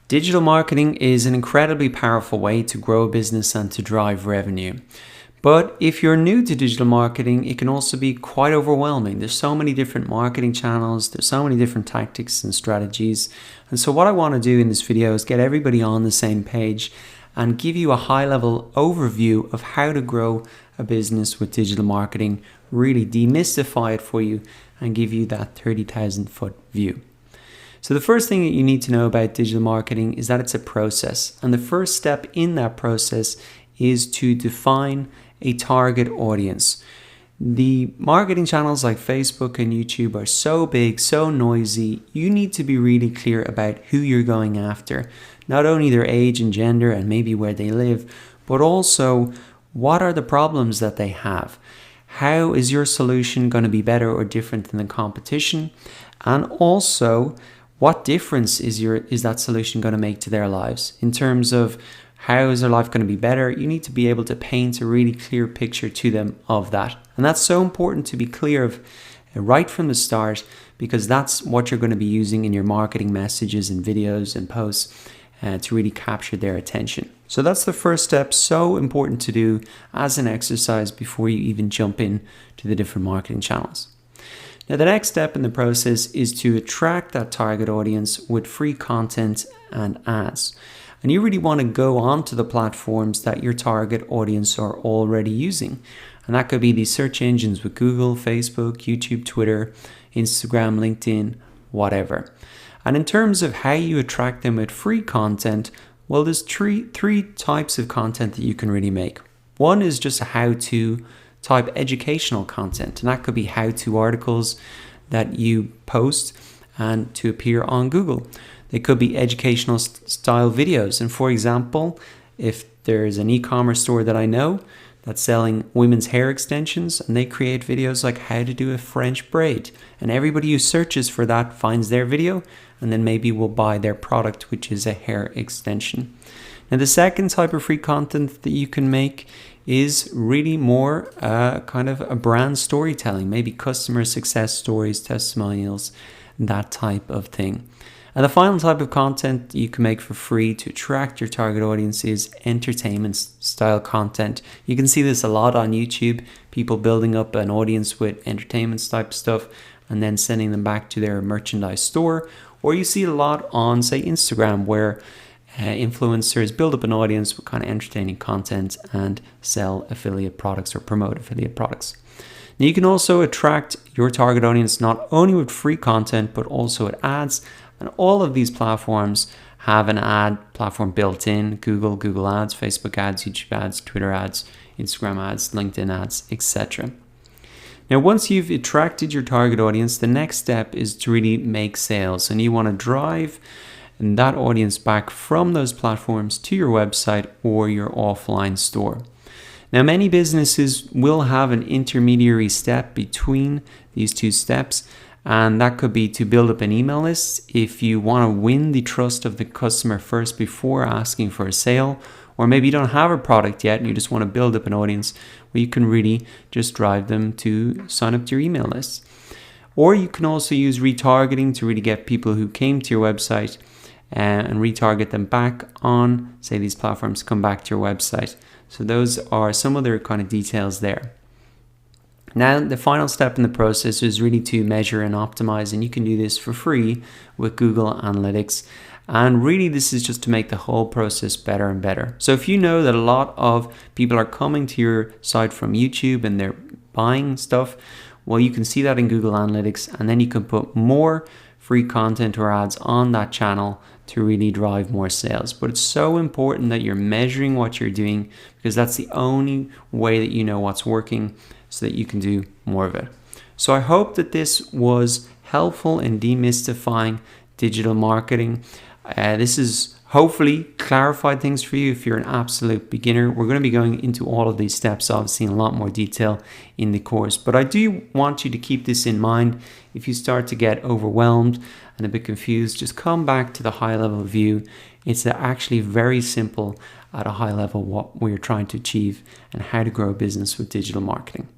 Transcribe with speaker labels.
Speaker 1: Digital marketing is an incredibly powerful way to grow a business and to drive revenue. But if you're new to digital marketing, it can also be quite overwhelming. There's so many different marketing channels, there's so many different tactics and strategies. And so what I want to do in this video is get everybody on the same page and give you a high-level overview of how to grow a business with digital marketing, really demystify it for you and give you that 30,000-foot view. So the first thing that you need to know about digital marketing is that it's a process. And the first step in that process is to define a target audience. The marketing channels like Facebook and YouTube are so big, so noisy. You need to be really clear about who you're going after. Not only their age and gender and maybe where they live, but also what are the problems that they have. How is your solution going to be better or different than the competition? And also, what difference is that solution going to make to their lives? In terms of how is their life going to be better, you need to be able to paint a really clear picture to them of that. And that's so important to be clear of right from the start, because that's what you're going to be using in your marketing messages and videos and posts to really capture their attention. So that's the first step, so important to do as an exercise before you even jump in to the different marketing channels. Now, the next step in the process is to attract that target audience with free content and ads. And you really want to go onto the platforms that your target audience are already using. And that could be these search engines with Google, Facebook, YouTube, Twitter, Instagram, LinkedIn, whatever. And in terms of how you attract them with free content, well, there's three types of content that you can really make. One is just a how-to type educational content, and that could be how-to articles that you post and to appear on Google. They could be educational style videos, and for example, if there's an e-commerce store that I know that's selling women's hair extensions, and they create videos like how to do a French braid, and everybody who searches for that finds their video and then maybe will buy their product, which is a hair extension. Now, the second type of free content that you can make is really more kind of a brand storytelling, maybe customer success stories, testimonials, that type of thing. And the final type of content you can make for free to attract your target audience is entertainment style content. You can see this a lot on YouTube, people building up an audience with entertainment type stuff and then sending them back to their merchandise store. Or you see it a lot on, say, Instagram, where influencers build up an audience with kind of entertaining content and sell affiliate products or promote affiliate products. Now, you can also attract your target audience not only with free content, but also with ads. And all of these platforms have an ad platform built in: Google ads, Facebook ads, YouTube ads, Twitter ads, Instagram ads, LinkedIn ads, etc. Now, once you've attracted your target audience, the next step is to really make sales. And you want to drive that audience back from those platforms to your website or your offline store. Now, many businesses will have an intermediary step between these two steps, and that could be to build up an email list if you want to win the trust of the customer first before asking for a sale. Or maybe you don't have a product yet and you just want to build up an audience where you can really just drive them to sign up to your email list. Or you can also use retargeting to really get people who came to your website and retarget them back on, say, these platforms, come back to your website. So those are some other kind of details there. Now, the final step in the process is really to measure and optimize, and you can do this for free with Google Analytics. And really, this is just to make the whole process better and better. So if you know that a lot of people are coming to your site from YouTube and they're buying stuff, well, you can see that in Google Analytics, and then you can put more free content or ads on that channel to really drive more sales. But it's so important that you're measuring what you're doing, because that's the only way that you know what's working, so that you can do more of it. So I hope that this was helpful in demystifying digital marketing. This has hopefully clarified things for you if you're an absolute beginner. We're going to be going into all of these steps, obviously, in a lot more detail in the course. But I do want you to keep this in mind. If you start to get overwhelmed and a bit confused, just come back to the high level view. It's actually very simple at a high level what we're trying to achieve and how to grow a business with digital marketing.